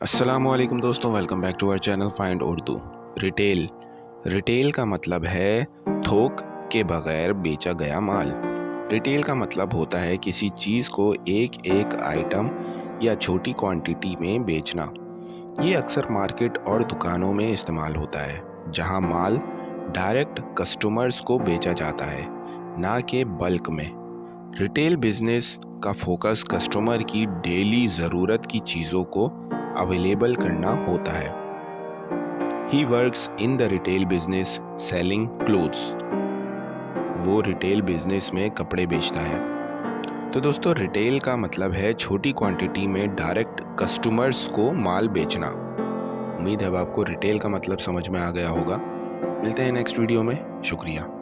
अस्सलामुअलैकुम दोस्तों, welcome back to our channel find Urdu. Retail का मतलब है थोक के बगैर बेचा गया माल। रिटेल का मतलब होता है किसी चीज़ को एक एक आइटम या छोटी क्वांटिटी में बेचना। ये अक्सर मार्केट और दुकानों में इस्तेमाल होता है, जहां माल डायरेक्ट कस्टमर्स को बेचा जाता है, ना कि बल्क में। रिटेल बिजनेस का फोकस कस्टमर की डेली ज़रूरत की चीज़ों को अवेलेबल करना होता है। He works in the retail business selling clothes. वो रिटेल बिजनेस में कपड़े बेचता है। तो दोस्तों, रिटेल का मतलब है छोटी क्वांटिटी में डायरेक्ट कस्टमर्स को माल बेचना। उम्मीद है अब आपको रिटेल का मतलब समझ में आ गया होगा। मिलते हैं नेक्स्ट वीडियो में। शुक्रिया।